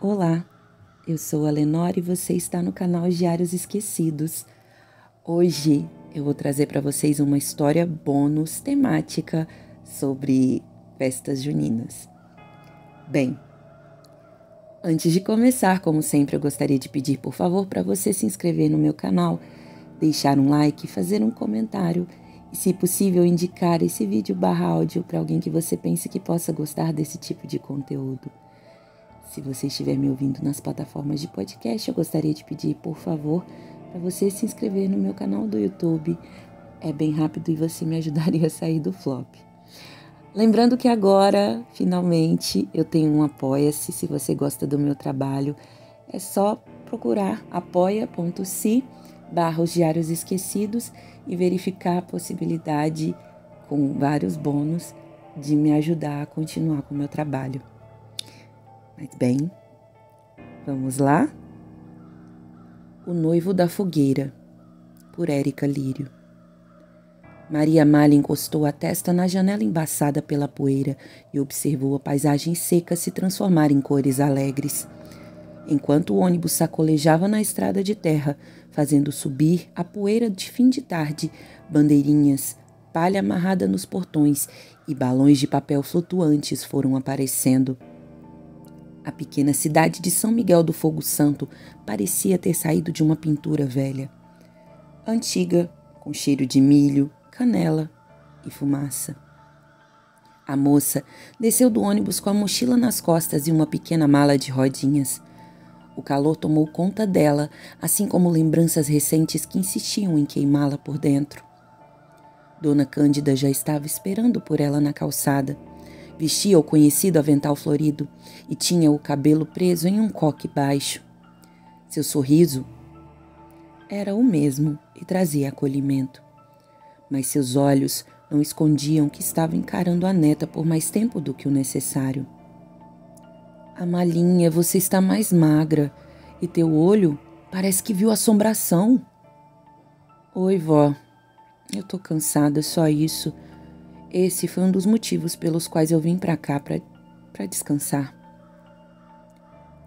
Olá, eu sou a Lenore e você está no canal Diários Esquecidos. Hoje eu vou trazer para vocês uma história bônus temática sobre festas juninas. Bem, antes de começar, como sempre, eu gostaria de pedir, por favor, para você se inscrever no meu canal, deixar um like, fazer um comentário e, se possível, indicar esse vídeo / áudio para alguém que você pense que possa gostar desse tipo de conteúdo. Se você estiver me ouvindo nas plataformas de podcast, eu gostaria de pedir, por favor, para você se inscrever no meu canal do YouTube. É bem rápido e você me ajudaria a sair do flop. Lembrando que agora, finalmente, eu tenho um Apoia-se. Se você gosta do meu trabalho, é só procurar apoia.se/Os Diários Esquecidos e verificar a possibilidade, com vários bônus, de me ajudar a continuar com o meu trabalho. Mas bem, vamos lá? O Noivo da Fogueira, por Érica Lírio. Maria Amália encostou a testa na janela embaçada pela poeira e observou a paisagem seca se transformar em cores alegres. Enquanto o ônibus sacolejava na estrada de terra, fazendo subir a poeira de fim de tarde, bandeirinhas, palha amarrada nos portões e balões de papel flutuantes foram aparecendo. A pequena cidade de São Miguel do Fogo Santo parecia ter saído de uma pintura velha. Antiga, com cheiro de milho, canela e fumaça. A moça desceu do ônibus com a mochila nas costas e uma pequena mala de rodinhas. O calor tomou conta dela, assim como lembranças recentes que insistiam em queimá-la por dentro. Dona Cândida já estava esperando por ela na calçada. Vestia o conhecido avental florido e tinha o cabelo preso em um coque baixo. Seu sorriso era o mesmo e trazia acolhimento. Mas seus olhos não escondiam que estava encarando a neta por mais tempo do que o necessário. Amalinha, você está mais magra e teu olho parece que viu assombração. Oi, vó. Eu tô cansada, só isso. Esse foi um dos motivos pelos quais eu vim para cá, para descansar.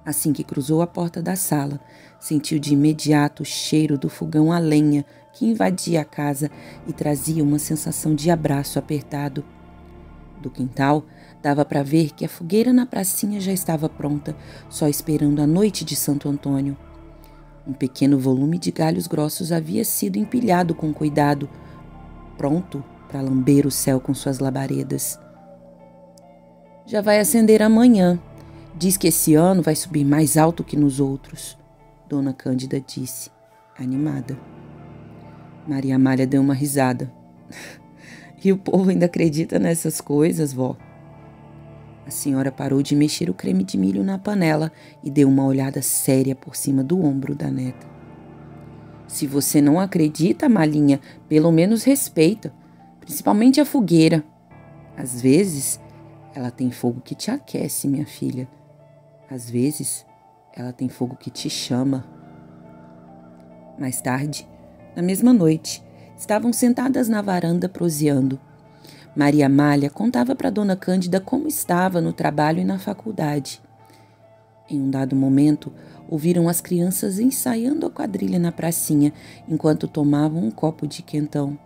Assim que cruzou a porta da sala, sentiu de imediato o cheiro do fogão a lenha que invadia a casa e trazia uma sensação de abraço apertado. Do quintal, dava para ver que a fogueira na pracinha já estava pronta, só esperando a noite de Santo Antônio. Um pequeno volume de galhos grossos havia sido empilhado com cuidado, pronto para lamber o céu com suas labaredas. Já vai acender amanhã. Diz que esse ano vai subir mais alto que nos outros, Dona Cândida disse, animada. Maria Amália deu uma risada. E o povo ainda acredita nessas coisas, vó? A senhora parou de mexer o creme de milho na panela e deu uma olhada séria por cima do ombro da neta. Se você não acredita, Malinha, pelo menos respeita. Principalmente a fogueira. Às vezes, ela tem fogo que te aquece, minha filha. Às vezes, ela tem fogo que te chama. Mais tarde, na mesma noite, estavam sentadas na varanda proseando. Maria Amália contava para Dona Cândida como estava no trabalho e na faculdade. Em um dado momento, ouviram as crianças ensaiando a quadrilha na pracinha, enquanto tomavam um copo de quentão.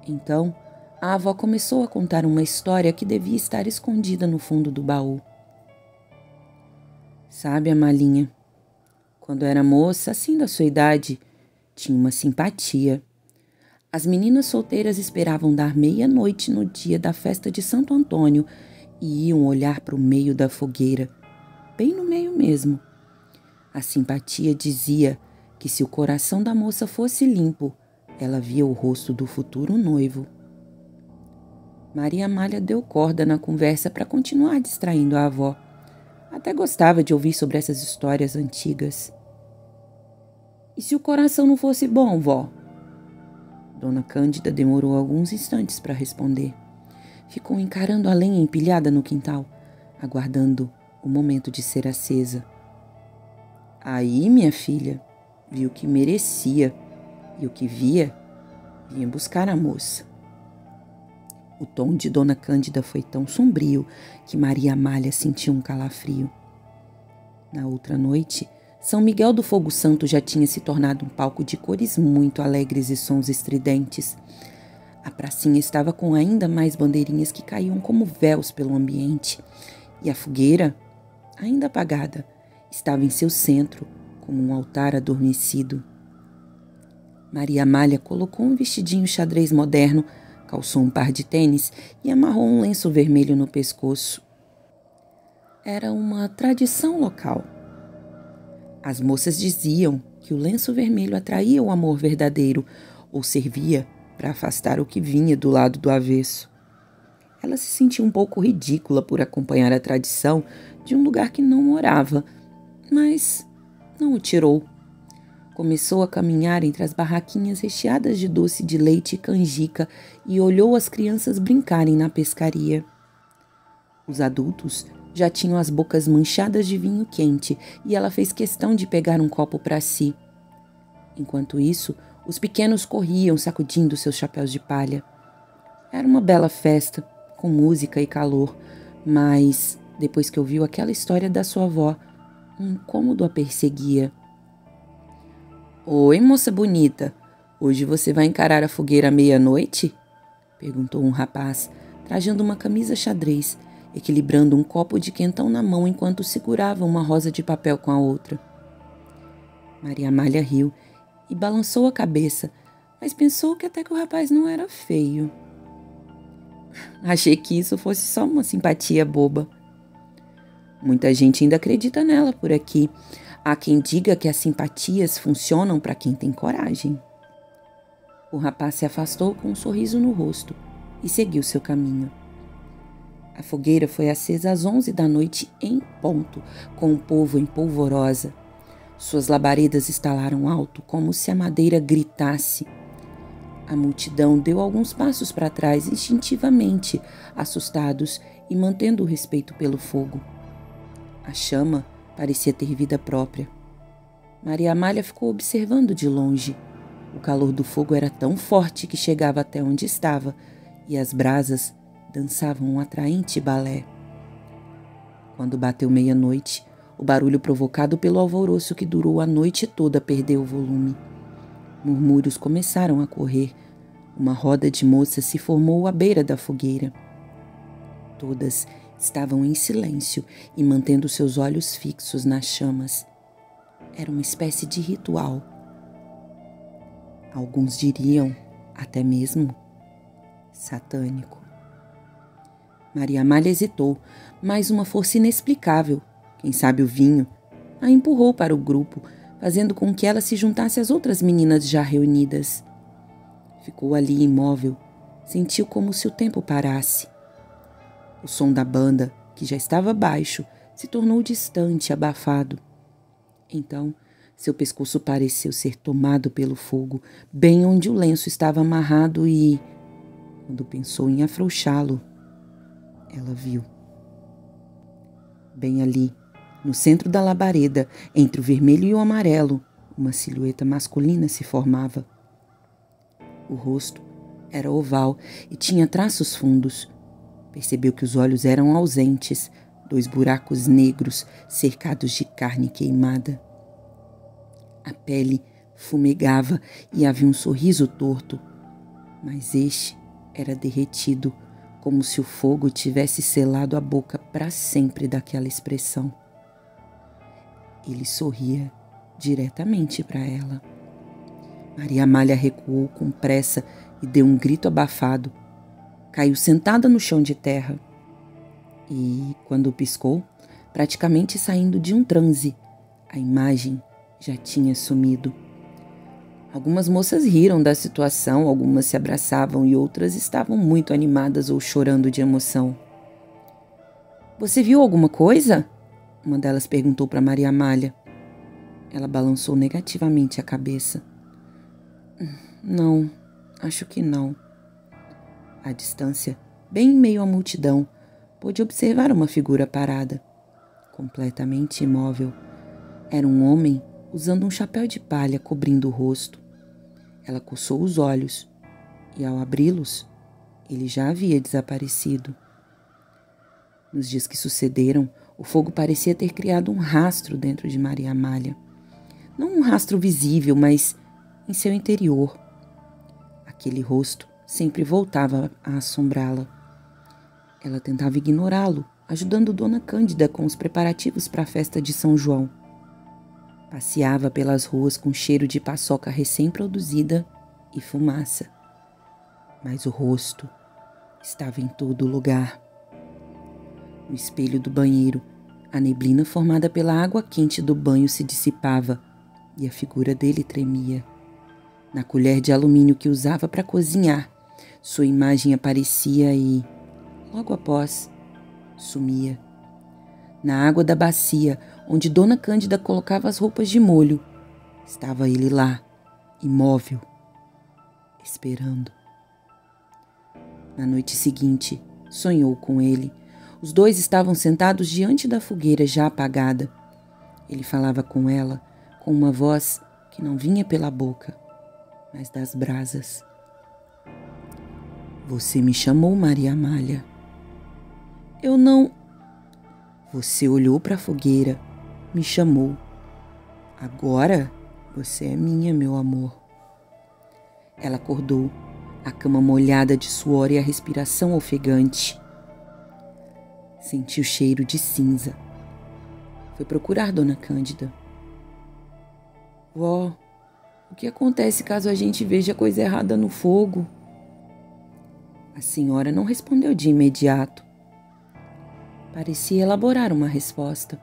Então, a avó começou a contar uma história que devia estar escondida no fundo do baú. Sabe, Amalinha, quando era moça, assim da sua idade, tinha uma simpatia. As meninas solteiras esperavam dar meia-noite no dia da festa de Santo Antônio e iam olhar para o meio da fogueira, bem no meio mesmo. A simpatia dizia que se o coração da moça fosse limpo, ela via o rosto do futuro noivo. Maria Amália deu corda na conversa para continuar distraindo a avó. Até gostava de ouvir sobre essas histórias antigas. E se o coração não fosse bom, vó? Dona Cândida demorou alguns instantes para responder. Ficou encarando a lenha empilhada no quintal, aguardando o momento de ser acesa. Aí, minha filha, viu que merecia. E o que via, vinha buscar a moça. O tom de Dona Cândida foi tão sombrio que Maria Amália sentiu um calafrio. Na outra noite, São Miguel do Fogo Santo já tinha se tornado um palco de cores muito alegres e sons estridentes. A pracinha estava com ainda mais bandeirinhas que caíam como véus pelo ambiente, e a fogueira, ainda apagada, estava em seu centro, como um altar adormecido. Maria Amália colocou um vestidinho xadrez moderno, calçou um par de tênis e amarrou um lenço vermelho no pescoço. Era uma tradição local. As moças diziam que o lenço vermelho atraía o amor verdadeiro ou servia para afastar o que vinha do lado do avesso. Ela se sentia um pouco ridícula por acompanhar a tradição de um lugar que não morava, mas não o tirou. Começou a caminhar entre as barraquinhas recheadas de doce de leite e canjica e olhou as crianças brincarem na pescaria. Os adultos já tinham as bocas manchadas de vinho quente e ela fez questão de pegar um copo para si. Enquanto isso, os pequenos corriam sacudindo seus chapéus de palha. Era uma bela festa, com música e calor, mas, depois que ouviu aquela história da sua avó, um incômodo a perseguia. "Oi, moça bonita, hoje você vai encarar a fogueira à meia-noite?" perguntou um rapaz, trajando uma camisa xadrez, equilibrando um copo de quentão na mão enquanto segurava uma rosa de papel com a outra. Maria Amália riu e balançou a cabeça, mas pensou que até que o rapaz não era feio. "Achei que isso fosse só uma simpatia boba." "Muita gente ainda acredita nela por aqui. Há quem diga que as simpatias funcionam para quem tem coragem." O rapaz se afastou com um sorriso no rosto e seguiu seu caminho. A fogueira foi acesa às 11 da noite em ponto, com o povo em polvorosa. Suas labaredas estalaram alto, como se a madeira gritasse. A multidão deu alguns passos para trás instintivamente, assustados e mantendo o respeito pelo fogo. A chama parecia ter vida própria. Maria Amália ficou observando de longe. O calor do fogo era tão forte que chegava até onde estava, e as brasas dançavam um atraente balé. Quando bateu meia-noite, o barulho provocado pelo alvoroço que durou a noite toda perdeu o volume. Murmúrios começaram a correr. Uma roda de moças se formou à beira da fogueira. Todas estavam em silêncio e mantendo seus olhos fixos nas chamas. Era uma espécie de ritual. Alguns diriam, até mesmo, satânico. Maria Amália hesitou, mas uma força inexplicável, quem sabe o vinho, a empurrou para o grupo, fazendo com que ela se juntasse às outras meninas já reunidas. Ficou ali imóvel, sentiu como se o tempo parasse. O som da banda, que já estava baixo, se tornou distante, abafado. Então, seu pescoço pareceu ser tomado pelo fogo, bem onde o lenço estava amarrado e, quando pensou em afrouxá-lo, ela viu. Bem ali, no centro da labareda, entre o vermelho e o amarelo, uma silhueta masculina se formava. O rosto era oval e tinha traços fundos. Percebeu que os olhos eram ausentes, 2 buracos negros cercados de carne queimada. A pele fumegava e havia um sorriso torto, mas este era derretido, como se o fogo tivesse selado a boca para sempre daquela expressão. Ele sorria diretamente para ela. Maria Amália recuou com pressa e deu um grito abafado. Caiu sentada no chão de terra. E, quando piscou, praticamente saindo de um transe, a imagem já tinha sumido. Algumas moças riram da situação, algumas se abraçavam e outras estavam muito animadas ou chorando de emoção. "Você viu alguma coisa?" uma delas perguntou para Maria Amália. Ela balançou negativamente a cabeça. "Não, acho que não." À distância, bem em meio à multidão, pôde observar uma figura parada, completamente imóvel. Era um homem usando um chapéu de palha cobrindo o rosto. Ela coçou os olhos e, ao abri-los, ele já havia desaparecido. Nos dias que sucederam, O fogo parecia ter criado um rastro dentro de Maria Amália. Não um rastro visível, mas em seu interior. Aquele rosto sempre voltava a assombrá-la. Ela tentava ignorá-lo, ajudando Dona Cândida com os preparativos para a festa de São João. Passeava pelas ruas com cheiro de paçoca recém-produzida e fumaça. Mas o rosto estava em todo lugar. No espelho do banheiro, a neblina formada pela água quente do banho se dissipava e a figura dele tremia. Na colher de alumínio que usava para cozinhar, sua imagem aparecia e, logo após, sumia. Na água da bacia, onde Dona Cândida colocava as roupas de molho, estava ele lá, imóvel, esperando. Na noite seguinte, sonhou com ele. Os dois estavam sentados diante da fogueira já apagada. Ele falava com ela com uma voz que não vinha pela boca, mas das brasas. Você me chamou, Maria Amália. Eu não... Você olhou para a fogueira, me chamou. Agora você é minha, meu amor. Ela acordou, a cama molhada de suor e a respiração ofegante. Sentiu o cheiro de cinza. Foi procurar Dona Cândida. Vó, o que acontece caso a gente veja coisa errada no fogo? A senhora não respondeu de imediato. Parecia elaborar uma resposta.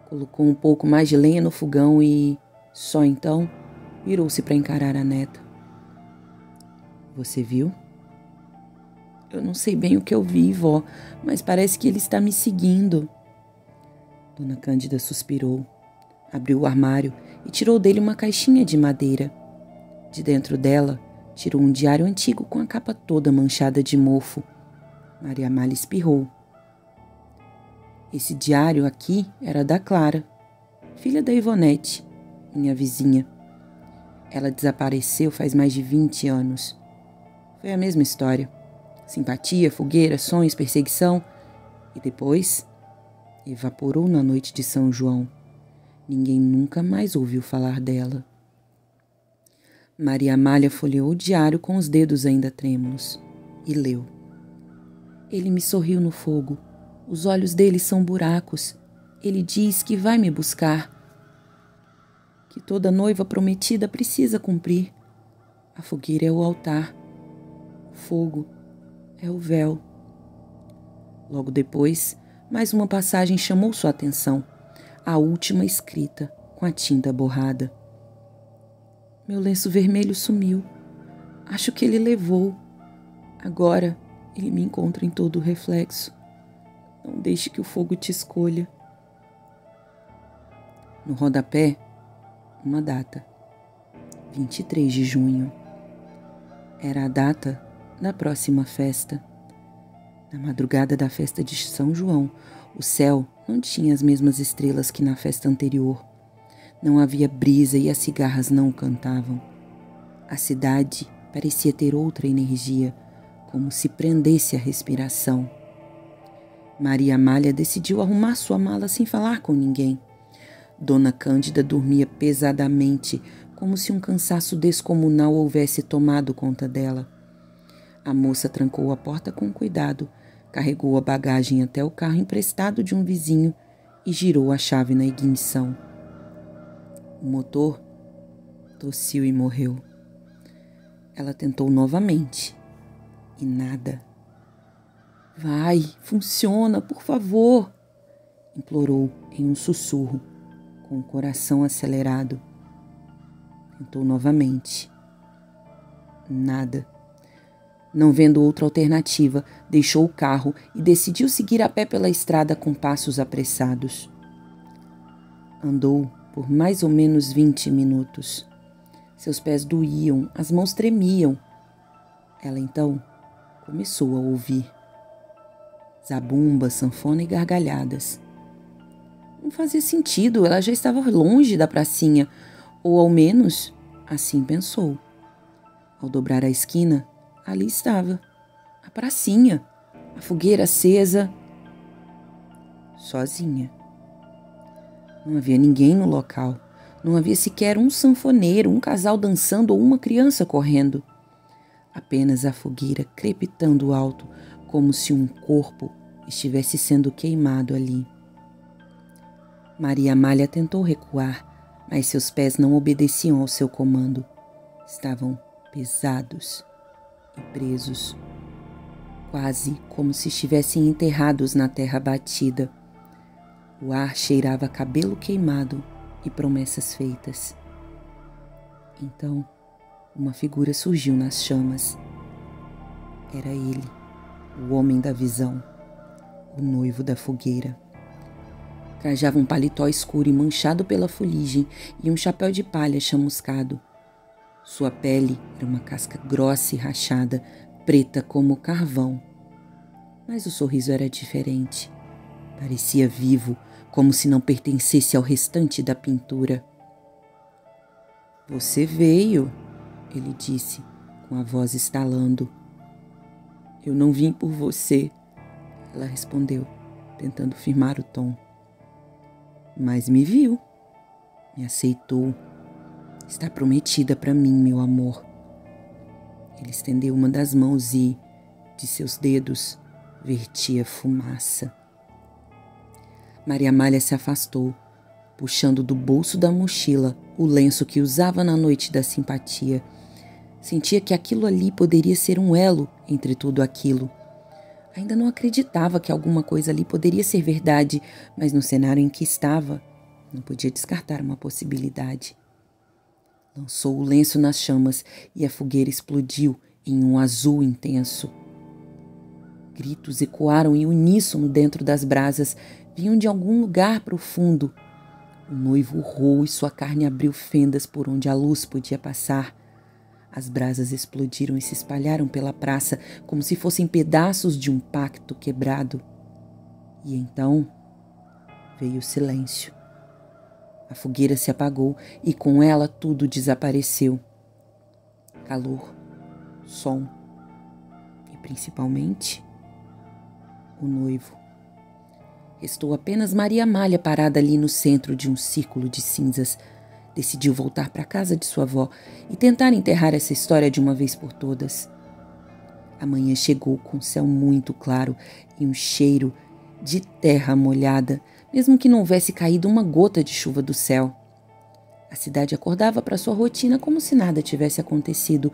Colocou um pouco mais de lenha no fogão e, só então, virou-se para encarar a neta. Você viu? Eu não sei bem o que eu vi, vó, mas parece que ele está me seguindo. Dona Cândida suspirou, abriu o armário e tirou dele uma caixinha de madeira. De dentro dela, tirou um diário antigo com a capa toda manchada de mofo. Maria Amália espirrou. Esse diário aqui era da Clara, filha da Ivonete, minha vizinha. Ela desapareceu faz mais de 20 anos. Foi a mesma história. Simpatia, fogueira, sonhos, perseguição. E depois, evaporou na noite de São João. Ninguém nunca mais ouviu falar dela. Maria Amália folheou o diário com os dedos ainda trêmulos e leu. Ele me sorriu no fogo. Os olhos dele são buracos. Ele diz que vai me buscar. Que toda noiva prometida precisa cumprir. A fogueira é o altar. O fogo é o véu. Logo depois, mais uma passagem chamou sua atenção. A última escrita, com a tinta borrada. Meu lenço vermelho sumiu. Acho que ele levou. Agora ele me encontra em todo o reflexo. Não deixe que o fogo te escolha. No rodapé, uma data. 23 de junho. Era a data da próxima festa. Na madrugada da festa de São João, o céu não tinha as mesmas estrelas que na festa anterior. Não havia brisa e as cigarras não cantavam. A cidade parecia ter outra energia, como se prendesse a respiração. Maria Amália decidiu arrumar sua mala sem falar com ninguém. Dona Cândida dormia pesadamente, como se um cansaço descomunal houvesse tomado conta dela. A moça trancou a porta com cuidado, carregou a bagagem até o carro emprestado de um vizinho e girou a chave na ignição. O motor tossiu e morreu. Ela tentou novamente e nada. Vai, funciona, por favor, implorou em um sussurro, com o coração acelerado. Tentou novamente. Nada. Não vendo outra alternativa, deixou o carro e decidiu seguir a pé pela estrada com passos apressados. Andou por mais ou menos 20 minutos. Seus pés doíam, as mãos tremiam. Ela então começou a ouvir. Zabumba, sanfona e gargalhadas. Não fazia sentido, ela já estava longe da pracinha, ou ao menos assim pensou. Ao dobrar a esquina, ali estava, a pracinha, a fogueira acesa. sozinha. Não havia ninguém no local. Não havia sequer um sanfoneiro, um casal dançando ou uma criança correndo. Apenas a fogueira crepitando alto, como se um corpo estivesse sendo queimado ali. Maria Amália tentou recuar, mas seus pés não obedeciam ao seu comando. Estavam pesados e presos, quase como se estivessem enterrados na terra batida. O ar cheirava cabelo queimado e promessas feitas. Então, uma figura surgiu nas chamas. Era ele, o homem da visão, o noivo da fogueira. Trajava um paletó escuro e manchado pela fuligem e um chapéu de palha chamuscado. Sua pele era uma casca grossa e rachada, preta como carvão. Mas o sorriso era diferente. Parecia vivo, como se não pertencesse ao restante da pintura. "Você veio", ele disse, com a voz estalando. "Eu não vim por você", ela respondeu, tentando firmar o tom. "Mas me viu, me aceitou. Está prometida para mim, meu amor." Ele estendeu uma das mãos e, de seus dedos, vertia fumaça. Maria Amália se afastou, puxando do bolso da mochila o lenço que usava na noite da simpatia. Sentia que aquilo ali poderia ser um elo entre tudo aquilo. Ainda não acreditava que alguma coisa ali poderia ser verdade, mas no cenário em que estava, não podia descartar uma possibilidade. Lançou o lenço nas chamas e a fogueira explodiu em um azul intenso. Gritos ecoaram em uníssono dentro das brasas, vinham de algum lugar profundo. O noivo urrou e sua carne abriu fendas por onde a luz podia passar. As brasas explodiram e se espalharam pela praça como se fossem pedaços de um pacto quebrado. E então veio o silêncio. A fogueira se apagou e com ela tudo desapareceu. Calor, som e principalmente o noivo. Restou apenas Maria Amália parada ali no centro de um círculo de cinzas. Decidiu voltar para a casa de sua avó e tentar enterrar essa história de uma vez por todas. A manhã chegou com o céu muito claro e um cheiro de terra molhada, mesmo que não houvesse caído uma gota de chuva do céu. A cidade acordava para sua rotina como se nada tivesse acontecido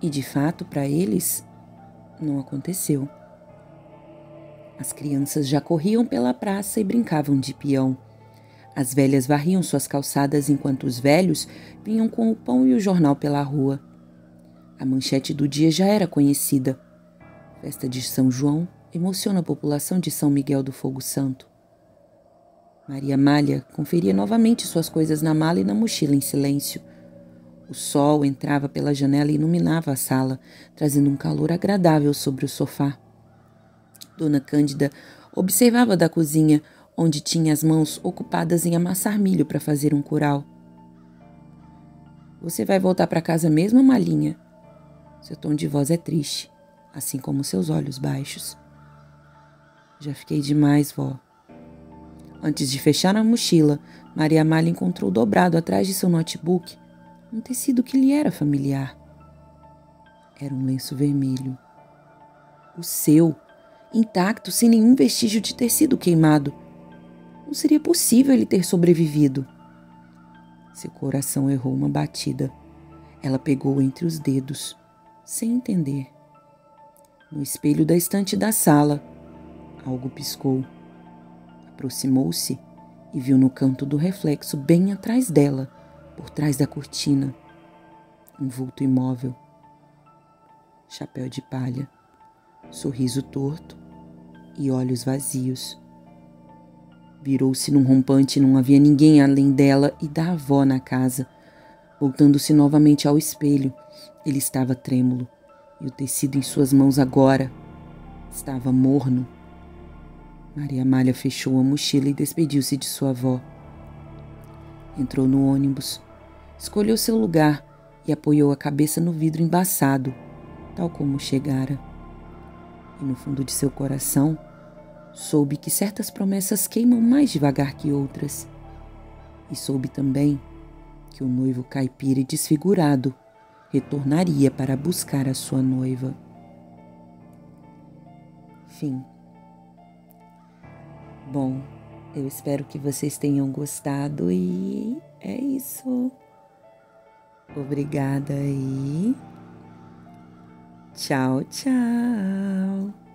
e, de fato, para eles, não aconteceu. As crianças já corriam pela praça e brincavam de peão. As velhas varriam suas calçadas enquanto os velhos vinham com o pão e o jornal pela rua. A manchete do dia já era conhecida. Festa de São João emociona a população de São Miguel do Fogo Santo. Maria Amália conferia novamente suas coisas na mala e na mochila em silêncio. O sol entrava pela janela e iluminava a sala, trazendo um calor agradável sobre o sofá. Dona Cândida observava da cozinha, onde tinha as mãos ocupadas em amassar milho para fazer um curau. "Você vai voltar para casa mesmo, Malinha?" Seu tom de voz é triste, assim como seus olhos baixos. "Já fiquei demais, vó." Antes de fechar a mochila, Maria Amália encontrou dobrado atrás de seu notebook um tecido que lhe era familiar. Era um lenço vermelho. O seu, intacto, sem nenhum vestígio de ter sido queimado. Não seria possível ele ter sobrevivido. Seu coração errou uma batida. Ela pegou entre os dedos, sem entender. No espelho da estante da sala, algo piscou. Aproximou-se e viu no canto do reflexo, bem atrás dela, por trás da cortina, um vulto imóvel. Chapéu de palha, sorriso torto e olhos vazios. Virou-se num rompante, não havia ninguém além dela e da avó na casa. Voltando-se novamente ao espelho, ele estava trêmulo, e o tecido em suas mãos agora estava morno. Maria Amália fechou a mochila e despediu-se de sua avó. Entrou no ônibus, escolheu seu lugar e apoiou a cabeça no vidro embaçado, tal como chegara. E no fundo de seu coração, Soube que certas promessas queimam mais devagar que outras. E soube também que o noivo caipira e desfigurado retornaria para buscar a sua noiva. Fim. Bom, eu espero que vocês tenham gostado e é isso. Obrigada aí. Tchau, tchau.